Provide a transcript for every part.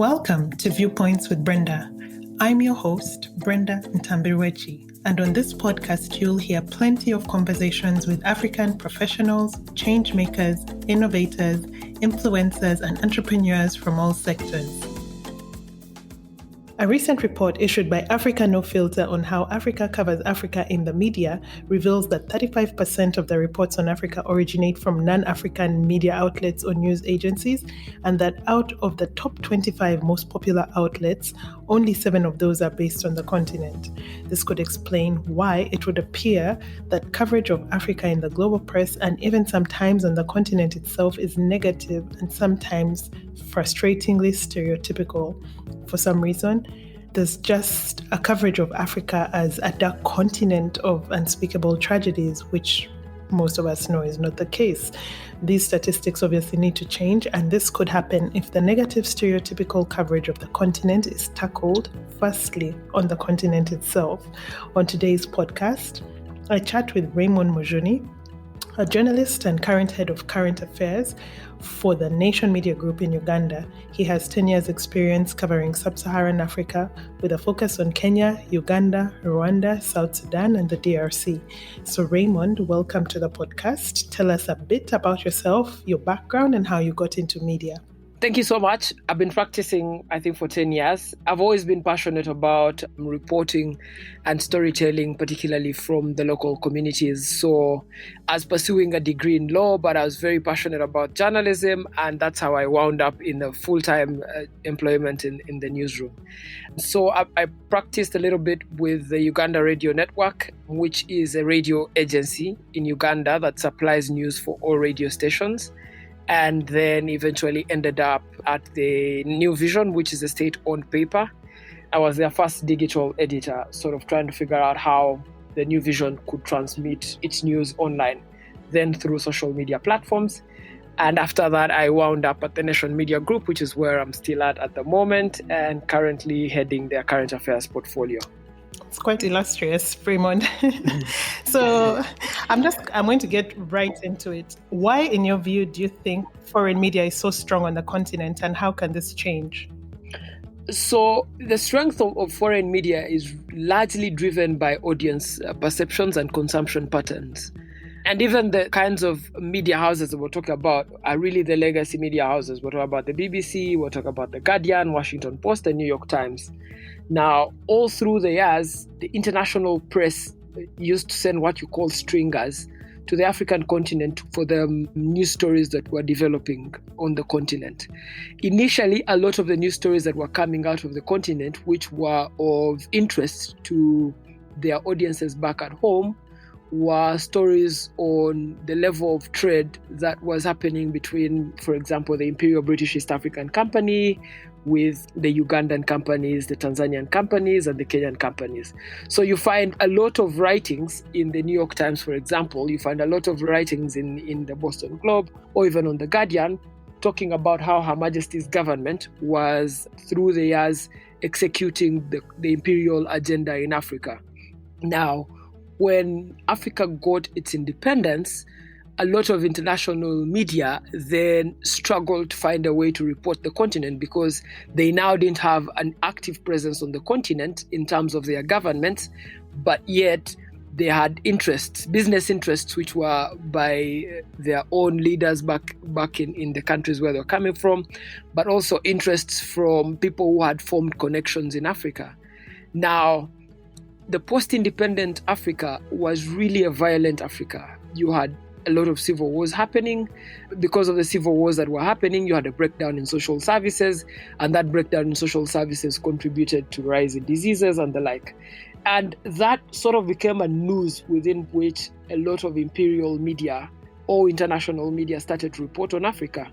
Welcome to Viewpoints with Brenda. I'm your host, Brenda Ntambirwechi, and on this podcast, you'll hear plenty of conversations with African professionals, change makers, innovators, influencers, and entrepreneurs from all sectors. A recent report issued by Africa No Filter on how Africa covers Africa in the media reveals that 35% of the reports on Africa originate from non-African media outlets or news agencies, and that out of the top 25 most popular outlets, only 7 of those are based on the continent. This could explain why it would appear that coverage of Africa in the global press and even sometimes on the continent itself is negative and sometimes frustratingly stereotypical. For some reason, there's just a coverage of Africa as a dark continent of unspeakable tragedies, which most of us know is not the case. These statistics obviously need to change, and this could happen if the negative stereotypical coverage of the continent is tackled, firstly, on the continent itself. On today's podcast, I chat with Raymond Mujuni, a journalist and current head of current affairs for the Nation Media Group in Uganda. He has 10 years experience covering sub-Saharan Africa with a focus on Kenya, Uganda, Rwanda, South Sudan, and the DRC. So Raymond, welcome to the podcast. Tell us a bit about yourself, your background, and how you got into media. Thank you so much. I've been practicing, for 10 years. I've always been passionate about reporting and storytelling, particularly from the local communities. So I was pursuing a degree in law, but I was very passionate about journalism, and that's how I wound up in a full-time employment in the newsroom. So I practiced a little bit with the Uganda Radio Network, which is a radio agency in Uganda that supplies news for all radio stations. And then eventually ended up at the New Vision, which is a state-owned paper. I was their first digital editor, sort of trying to figure out how the New Vision could transmit its news online, then through social media platforms. And after that, I wound up at the Nation Media Group, which is where I'm still at the moment, and currently heading their current affairs portfolio. It's quite illustrious, Raymond. So I'm going to get right into it. Why, in your view, do you think foreign media is so strong on the continent, and how can this change? So the strength of foreign media is largely driven by audience perceptions and consumption patterns. And even the kinds of media houses that we're talking about are really the legacy media houses. We're talking about the BBC, we're talking about The Guardian, Washington Post, and New York Times. Now, all through the years, the international press used to send what you call stringers to the African continent for the news stories that were developing on the continent. Initially, a lot of the news stories that were coming out of the continent, which were of interest to their audiences back at home, were stories on the level of trade that was happening between, for example, the Imperial British East African Company with the Ugandan companies, the Tanzanian companies, and the Kenyan companies. So you find a lot of writings in the New York Times, for example. You find a lot of writings in the Boston Globe, or even on The Guardian, talking about how Her Majesty's government was, through the years, executing the imperial agenda in Africa. Now, when Africa got its independence, a lot of international media then struggled to find a way to report the continent because they now didn't have an active presence on the continent in terms of their governments, but yet they had interests, business interests, which were by their own leaders back in the countries where they're coming from, but also interests from people who had formed connections in Africa. Now, the post-independent Africa was really a violent Africa. You had a lot of civil wars happening. Because of the civil wars that were happening, you had a breakdown in social services, and that breakdown in social services contributed to rise in diseases and the like. And that sort of became a noose within which a lot of imperial media or international media started to report on Africa.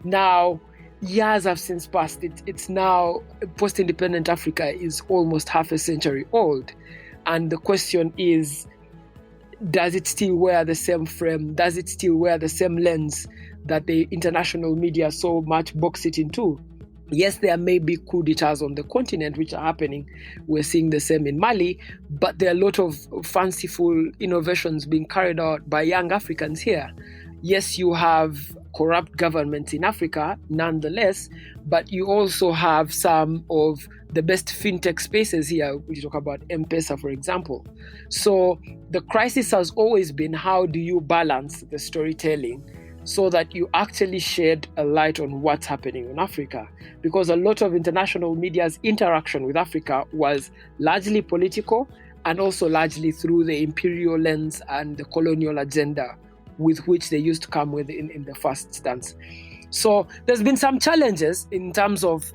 Now, years have since passed. It's now, post-independent Africa is almost half a century old. And the question is, does it still wear the same frame? Does it still wear the same lens that the international media so much box it into? Yes, there may be coup d'etats on the continent which are happening. We're seeing the same in Mali, but there are a lot of fanciful innovations being carried out by young Africans here. yes, you have corrupt governments in Africa, nonetheless, but you also have some of the best fintech spaces here. We talk about M-Pesa, for example. So the crisis has always been, how do you balance the storytelling so that you actually shed a light on what's happening in Africa? Because a lot of international media's interaction with Africa was largely political and also largely through the imperial lens and the colonial agenda with which they used to come with in the first stance. So there's been some challenges in terms of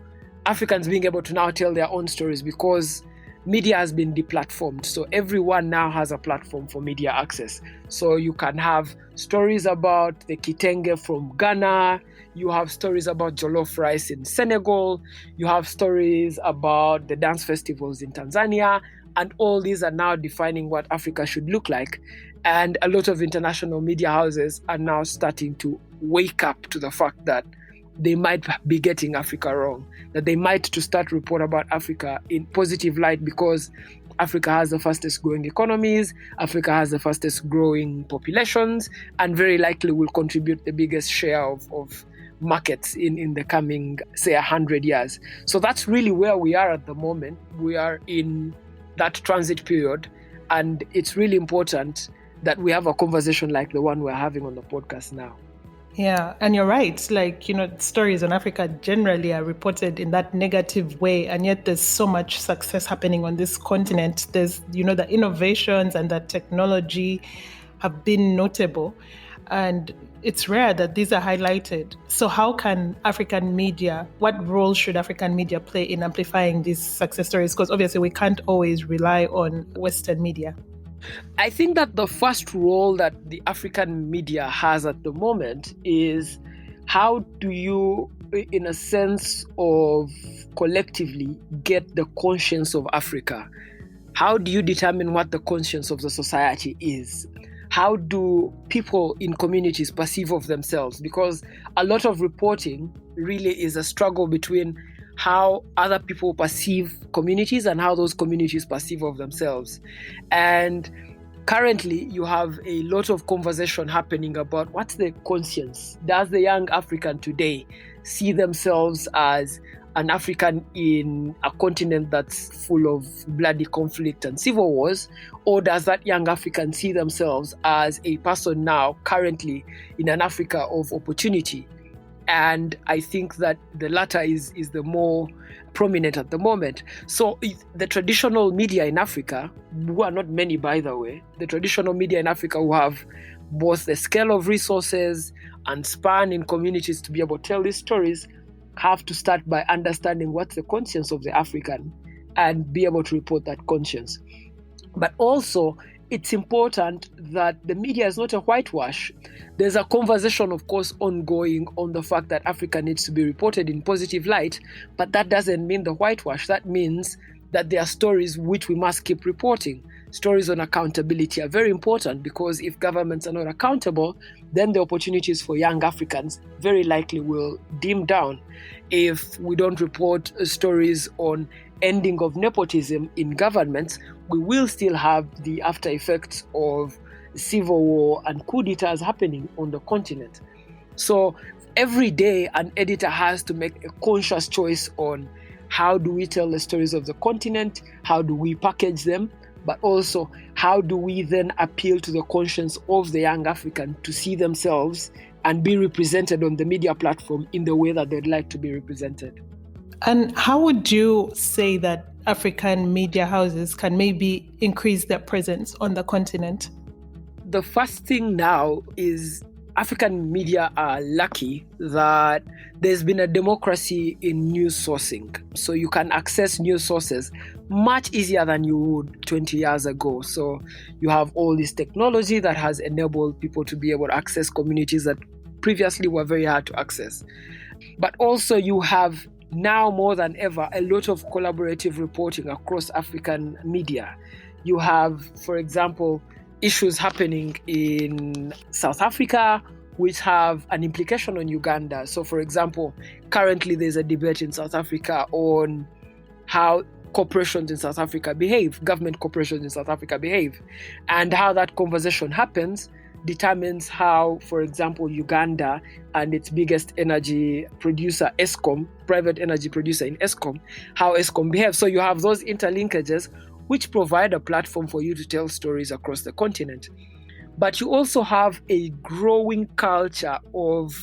Africans being able to now tell their own stories, because media has been deplatformed. So everyone now has a platform for media access. So you can have stories about the kitenge from Ghana, you have stories about jollof rice in Senegal, you have stories about the dance festivals in Tanzania, and all these are now defining what Africa should look like. And a lot of international media houses are now starting to wake up to the fact that they might be getting Africa wrong, that they might to start report about Africa in positive light, because Africa has the fastest growing economies, Africa has the fastest growing populations, and very likely will contribute the biggest share of markets in the coming, say, 100 years. So that's really where we are at the moment. We are in that transit period, and it's really important that we have a conversation like the one we're having on the podcast now. Yeah, and you're right. Like, stories on Africa generally are reported in that negative way, and yet there's so much success happening on this continent. There's, the innovations and the technology have been notable, and it's rare that these are highlighted. So how can African media, what role should African media play in amplifying these success stories? Because obviously we can't always rely on Western media. I think that the first role that the African media has at the moment is, how do you, in a sense of collectively, get the conscience of Africa? How do you determine what the conscience of the society is? How do people in communities perceive of themselves? Because a lot of reporting really is a struggle between how other people perceive communities and how those communities perceive of themselves. And currently, you have a lot of conversation happening about what's the conscience. Does the young African today see themselves as an African in a continent that's full of bloody conflict and civil wars? Or does that young African see themselves as a person now currently in an Africa of opportunity? And I think that the latter is the more prominent at the moment. So the traditional media in Africa, who are not many, by the way, the traditional media in Africa who have both the scale of resources and span in communities to be able to tell these stories, have to start by understanding what's the conscience of the African and be able to report that conscience. But also, it's important that the media is not a whitewash. There's a conversation, of course, ongoing on the fact that Africa needs to be reported in positive light, but that doesn't mean the whitewash. That means that there are stories which we must keep reporting. Stories on accountability are very important, because if governments are not accountable, then the opportunities for young Africans very likely will dim down. If we don't report stories on ending of nepotism in governments, we will still have the after effects of civil war and coup d'etats happening on the continent. So every day an editor has to make a conscious choice on how do we tell the stories of the continent, how do we package them, but also how do we then appeal to the conscience of the young African to see themselves and be represented on the media platform in the way that they'd like to be represented. And how would you say that African media houses can maybe increase their presence on the continent? The first thing now is African media are lucky that there's been a democracy in news sourcing. So you can access news sources much easier than you would 20 years ago. So you have all this technology that has enabled people to be able to access communities that previously were very hard to access. But also you have now more than ever a lot of collaborative reporting across African media. You have, for example, issues happening in South Africa which have an implication on Uganda. So, for example, currently there's a debate in South Africa on how corporations in South Africa behave, government corporations in South Africa behave, and how that conversation happens determines how, for example, Uganda and its biggest energy producer, Eskom, private energy producer in Eskom, how Eskom behaves. So you have those interlinkages which provide a platform for you to tell stories across the continent. But you also have a growing culture of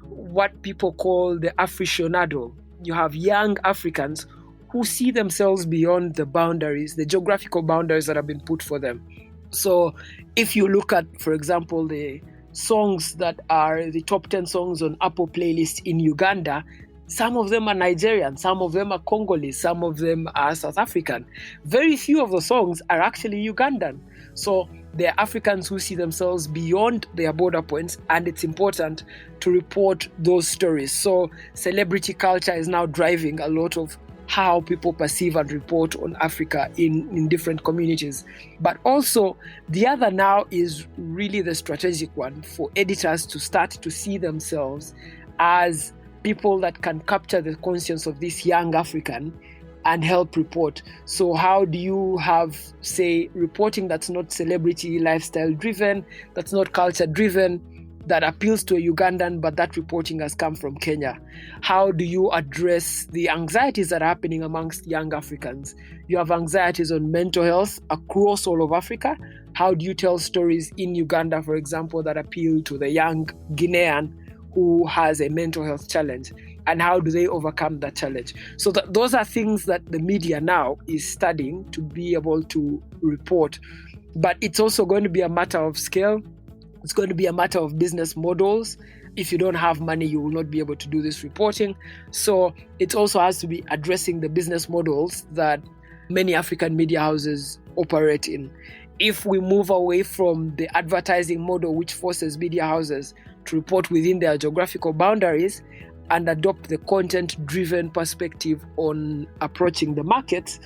what people call the aficionado. You have young Africans who see themselves beyond the boundaries, the geographical boundaries that have been put for them. So if you look at, for example, the songs that are the top 10 songs on Apple playlist in Uganda, some of them are Nigerian, some of them are Congolese, some of them are South African. Very few of the songs are actually Ugandan. So they're Africans who see themselves beyond their border points, and it's important to report those stories. So celebrity culture is now driving a lot of how people perceive and report on Africa in different communities. But also, the other now is really the strategic one for editors to start to see themselves as people that can capture the conscience of this young African and help report. So how do you have, say, reporting that's not celebrity lifestyle driven, that's not culture driven, that appeals to a Ugandan, but that reporting has come from Kenya? How do you address the anxieties that are happening amongst young Africans? You have anxieties on mental health across all of Africa. How do you tell stories in Uganda, for example, that appeal to the young Guinean who has a mental health challenge? And how do they overcome that challenge? So those are things that the media now is studying to be able to report. But it's also going to be a matter of scale. It's going to be a matter of business models. If you don't have money, you will not be able to do this reporting. So it also has to be addressing the business models that many African media houses operate in. If we move away from the advertising model, which forces media houses to report within their geographical boundaries, and adopt the content-driven perspective on approaching the market,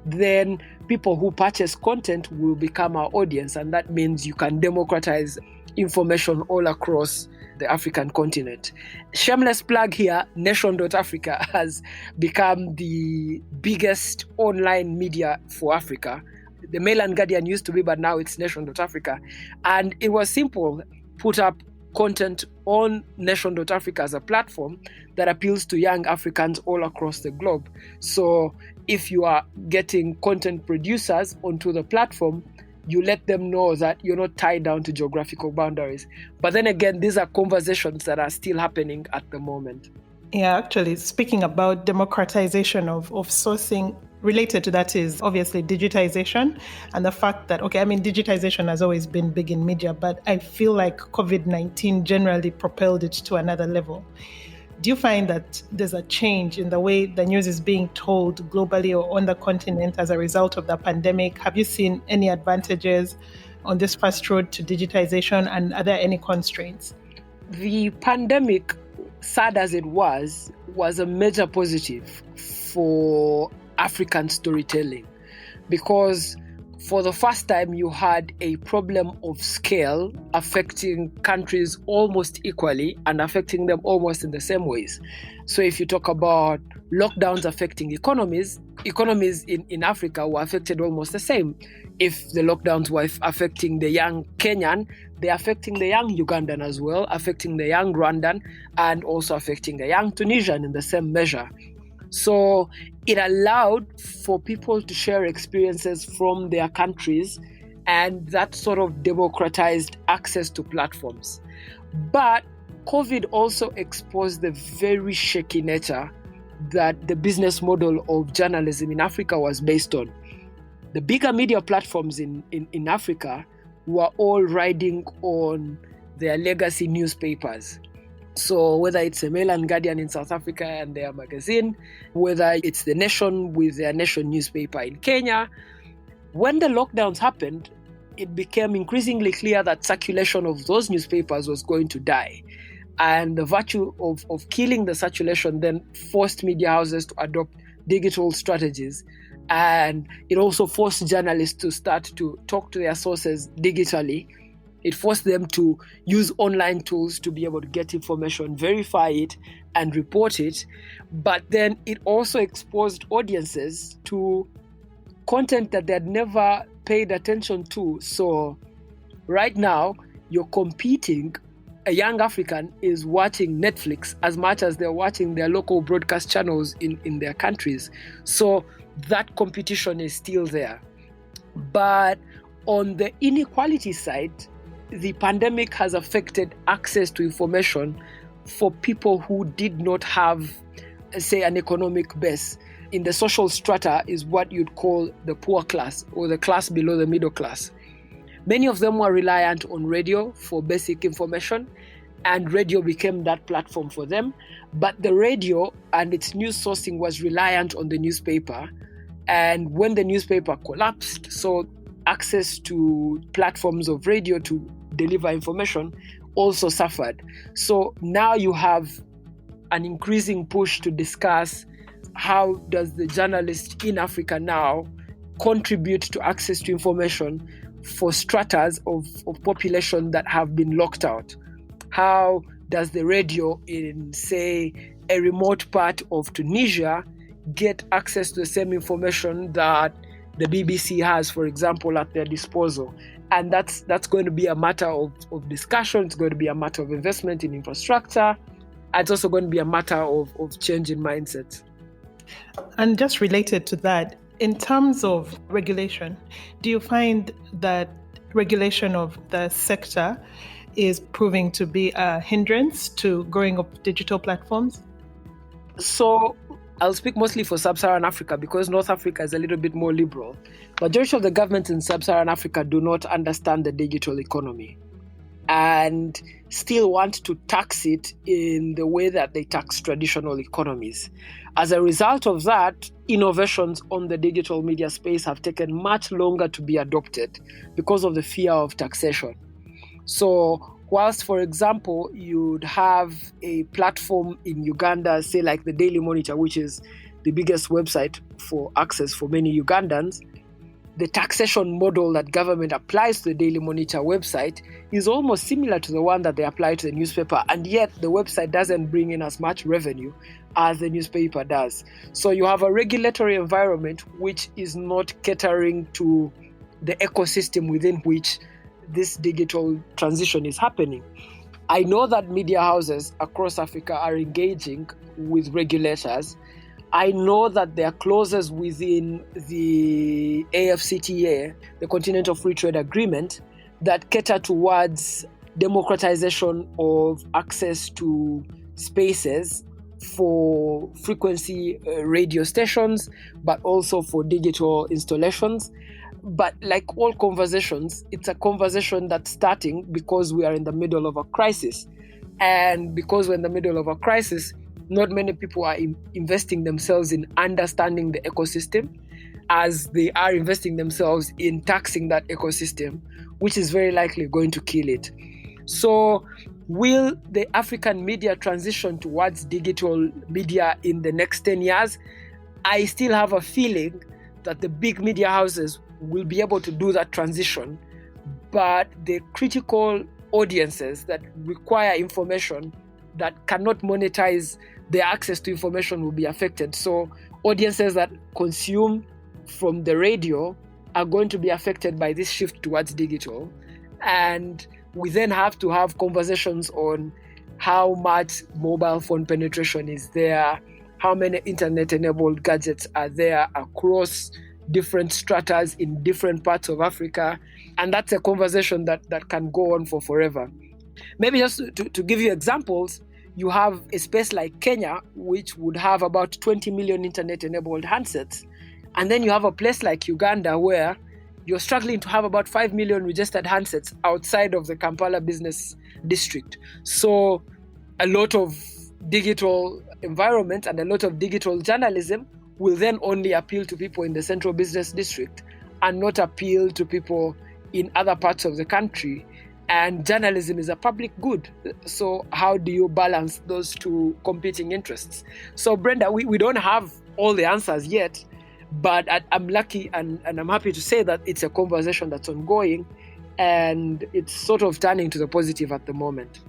then people who purchase content will become our audience. And that means you can democratize information all across the African continent. Shameless plug here, Nation.Africa has become the biggest online media for Africa. The Mail and Guardian used to be, but now it's Nation.Africa. And it was simple. Put up content on Nation.Africa as a platform that appeals to young Africans all across the globe. So if you are getting content producers onto the platform, you let them know that you're not tied down to geographical boundaries. But then again, these are conversations that are still happening at the moment. Yeah, actually, speaking about democratization of sourcing, related to that is obviously digitization and the fact that, digitization has always been big in media, but I feel like COVID-19 generally propelled it to another level. Do you find that there's a change in the way the news is being told globally or on the continent as a result of the pandemic? Have you seen any advantages on this fast road to digitization, and are there any constraints? The pandemic, sad as it was a major positive for African storytelling, because for the first time you had a problem of scale affecting countries almost equally and affecting them almost in the same ways. So if you talk about lockdowns affecting economies in Africa were affected almost the same. If the lockdowns were affecting the young Kenyan, they're affecting the young Ugandan as well, affecting the young Rwandan, and also affecting the young Tunisian in the same measure. So it allowed for people to share experiences from their countries, and that sort of democratized access to platforms. But COVID also exposed the very shaky nature that the business model of journalism in Africa was based on. The bigger media platforms in Africa were all riding on their legacy newspapers. So whether it's a Mail and Guardian in South Africa and their magazine, whether it's the Nation with their Nation newspaper in Kenya, when the lockdowns happened, it became increasingly clear that circulation of those newspapers was going to die. And the virtue of killing the circulation then forced media houses to adopt digital strategies. And it also forced journalists to start to talk to their sources digitally. It forced them to use online tools to be able to get information, verify it, and report it. But then it also exposed audiences to content that they had never paid attention to. So right now, you're competing. A young African is watching Netflix as much as they're watching their local broadcast channels in their countries. So that competition is still there. But on the inequality side, the pandemic has affected access to information for people who did not have, say, an economic base. In the social strata is what you'd call the poor class or the class below the middle class. Many of them were reliant on radio for basic information, and radio became that platform for them. But the radio and its news sourcing was reliant on the newspaper. And when the newspaper collapsed, so access to platforms of radio to deliver information also suffered. So now you have an increasing push to discuss how does the journalist in Africa now contribute to access to information for stratas of population that have been locked out. How does the radio in, say, a remote part of Tunisia get access to the same information that the BBC has, for example, at their disposal? And that's going to be a matter of discussion. It's going to be a matter of investment in infrastructure. It's also going to be a matter of change in mindset. And just related to that, in terms of regulation, do you find that regulation of the sector is proving to be a hindrance to growing of digital platforms? So I'll speak mostly for Sub-Saharan Africa because North Africa is a little bit more liberal. Majority of the governments in Sub-Saharan Africa do not understand the digital economy and still want to tax it in the way that they tax traditional economies. As a result of that, innovations on the digital media space have taken much longer to be adopted because of the fear of taxation. So whilst, for example, you'd have a platform in Uganda, say like the Daily Monitor, which is the biggest website for access for many Ugandans, the taxation model that government applies to the Daily Monitor website is almost similar to the one that they apply to the newspaper, and yet the website doesn't bring in as much revenue as the newspaper does. So you have a regulatory environment which is not catering to the ecosystem within which this digital transition is happening. I know that media houses across Africa are engaging with regulators. I know that there are clauses within the AfCFTA, the Continental Free Trade Agreement, that cater towards democratization of access to spaces for frequency radio stations, but also for digital installations. But like all conversations, it's a conversation that's starting because we are in the middle of a crisis. And because we're in the middle of a crisis, not many people are investing themselves in understanding the ecosystem as they are investing themselves in taxing that ecosystem, which is very likely going to kill it. So will the African media transition towards digital media in the next 10 years? I still have a feeling that the big media houses will be able to do that transition, but the critical audiences that require information that cannot monetize their access to information will be affected. So audiences that consume from the radio are going to be affected by this shift towards digital. And we then have to have conversations on how much mobile phone penetration is there, how many internet-enabled gadgets are there across different stratas in different parts of Africa. And that's a conversation that can go on for forever. Maybe just to give you examples, you have a space like Kenya, which would have about 20 million internet-enabled handsets. And then you have a place like Uganda, where you're struggling to have about 5 million registered handsets outside of the Kampala business district. So a lot of digital environment and a lot of digital journalism will then only appeal to people in the central business district and not appeal to people in other parts of the country. And journalism is a public good. So how do you balance those two competing interests? So Brenda, we don't have all the answers yet, but I'm lucky and I'm happy to say that it's a conversation that's ongoing and it's sort of turning to the positive at the moment.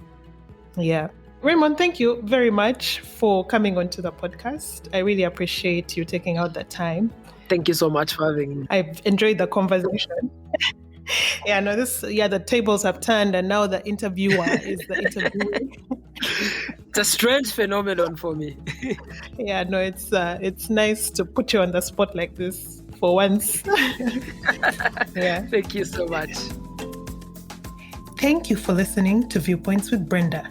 Yeah. Raymond, thank you very much for coming onto the podcast. I really appreciate you taking out the time. Thank you so much for having me. I've enjoyed the conversation. Yeah, no, the tables have turned, and now the interviewer is the interviewee. It's a strange phenomenon for me. Yeah, no, it's nice to put you on the spot like this for once. Yeah. Thank you so much. Thank you for listening to Viewpoints with Brenda.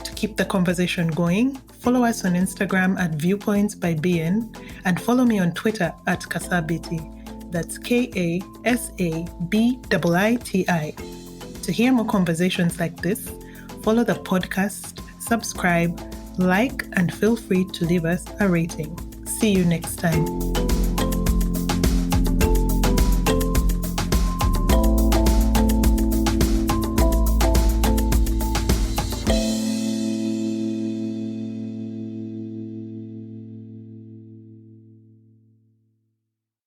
To keep the conversation going, follow us on Instagram at Viewpoints by BN and follow me on Twitter at Kasabiti. That's KASABIITI. To hear more conversations like this, follow the podcast, subscribe, like, and feel free to leave us a rating. See you next time.